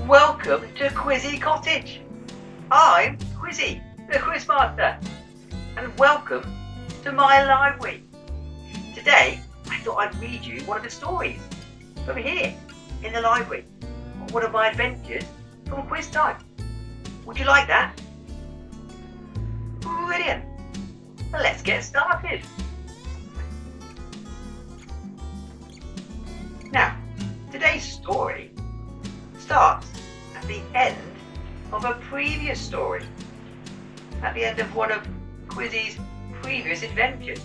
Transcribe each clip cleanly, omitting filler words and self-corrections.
Welcome to Quizzie Cottage. I'm Quizzie The Quiz Master, and welcome to my library. Today I thought I'd read you one of the stories from here in the library, one of my adventures from quiz time. Would you like that? Brilliant. Well, let's get started. Now, today's story starts at the end of a previous story, at the end of one of Quizzie's previous adventures,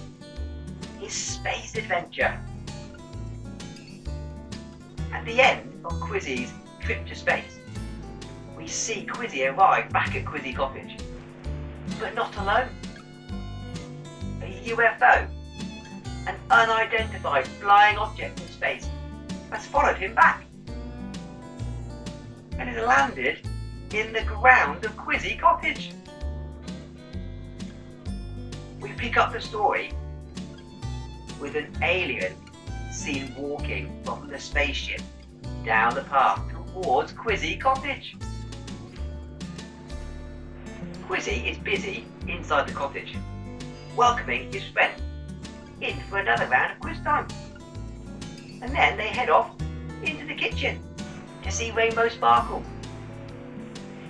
his space adventure. At the end of Quizzie's trip to space, we see Quizzie arrive back at Quizzie Cottage, but not alone. A UFO, an unidentified flying object in space, has followed him back and has landed in the ground of Quizzie Cottage. We pick up the story with an alien seen walking from the spaceship down the path towards Quizzie Cottage. Quizzie is busy inside the cottage, welcoming his friend in for another round of quiz time. And then they head off into the kitchen to see Rainbow Sparkle.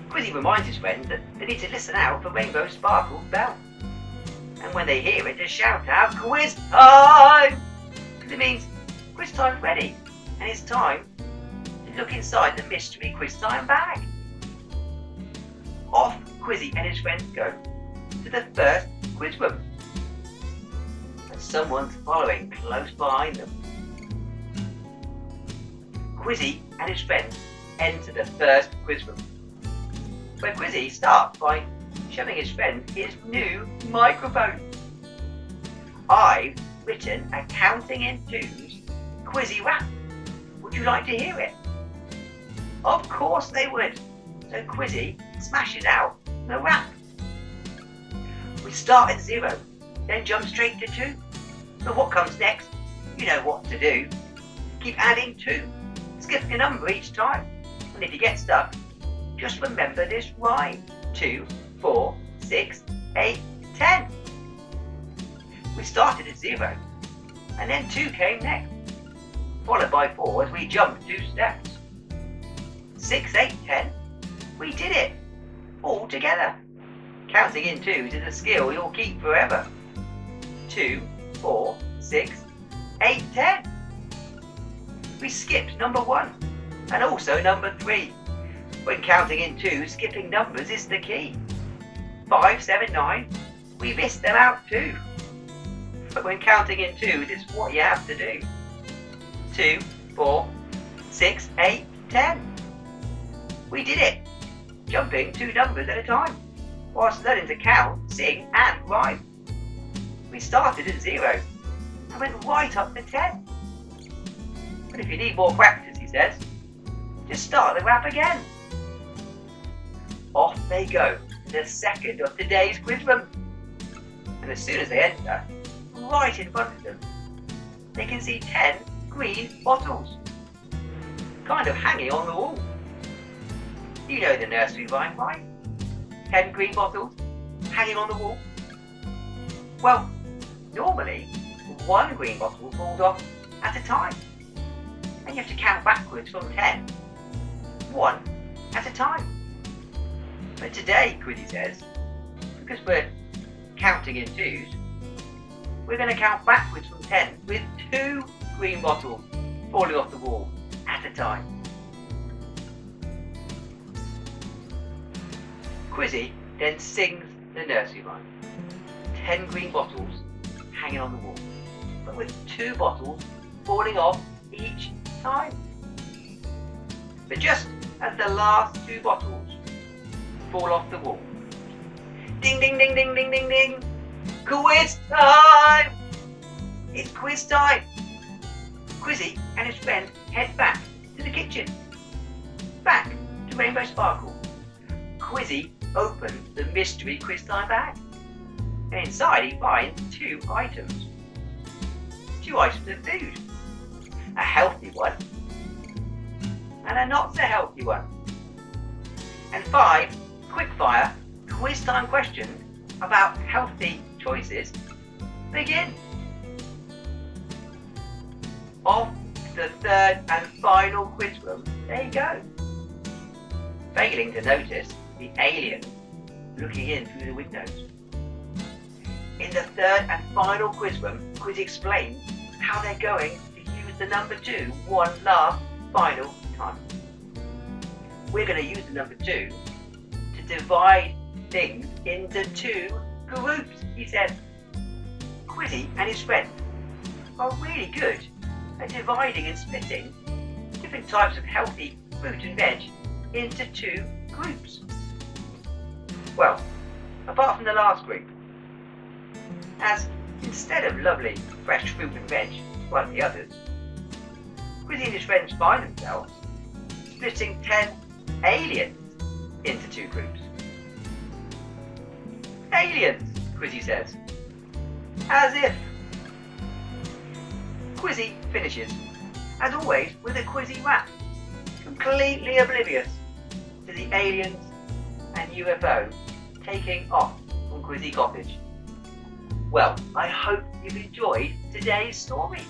Quizzie reminds his friend that they need to listen out for Rainbow Sparkle's bell. And when they hear it, to shout out, "Quiz time!" Because it means quiz time's ready, and it's time to look inside the mystery quiz time bag. Off Quizzie and his friends go to the first quiz room, but someone's following close behind them. Quizzie and his friends enter the first quiz room, where Quizzie starts by showing his friend his new microphone. I've written a counting in twos Quizzie rap. Would you like to hear it? Of course they would. So Quizzie smashes out the rap. We start at 0, then jump straight to 2. So what comes next? You know what to do. Keep adding 2. Skip a number each time. And if you get stuck, just remember this rhyme. 2, 4, 6, 8, 10. We started at 0, and then 2 came next, followed by 4 as we jumped 2 steps. 6, 8, 10. We did it, all together. Counting in twos is a skill you'll keep forever. 2, 4, 6, 8, 10. We skipped number 1, and also number 3. When counting in twos, skipping numbers is the key. 5, 7, 9, we missed them out too. But when counting in twos, it's what you have to do. 2, 4, 6, 8, 10. We did it, jumping 2 numbers at a time, whilst learning to count, sing and rhyme. We started at 0 and went right up to 10. But if you need more practice, he says, just start the rap again. Off they go to the second of today's quiz room. And as soon as they enter, right in front of them, they can see 10 green bottles, kind of hanging on the wall. You know the nursery rhyme, right? 10 green bottles hanging on the wall. Well, normally, one green bottle falls off at a time, and you have to count backwards from 10, one at a time. But today, Quizzie says, because we're counting in twos, we're going to count backwards from 10 with 2 green bottles falling off the wall at a time. Quizzie then sings the nursery rhyme. 10 green bottles hanging on the wall, but with 2 bottles falling off each time. But just as the last 2 bottles fall off the wall, ding ding ding ding ding ding ding, quiz time! It's quiz time! Quizzie and his friend head back to the kitchen, back to Rainbow Sparkle. Quizzie opens the mystery quiz time bag, and inside he finds 2 items. 2 items of food. A healthy one and a not so healthy one. And 5 quick-fire quiz time questions about healthy choices begin. Off to the third and final quiz room they go, failing to notice the alien looking in through the windows. In the third and final quiz room, Quizzie explains how they're going to use the number 2 one last final time. We're going to use the number 2 to divide things into 2 groups, he said. Quizzie and his friend are really good at dividing and splitting different types of healthy fruit and veg into 2 groups. Well, apart from the last group, as instead of lovely fresh fruit and veg like the others, Quizzie and his friends find themselves splitting 10 aliens into 2 groups. Aliens, Quizzie says, as if. Quizzie finishes, as always, with a Quizzie rap, completely oblivious to the aliens and UFO taking off from Quizzie Cottage. Well, I hope you've enjoyed today's story.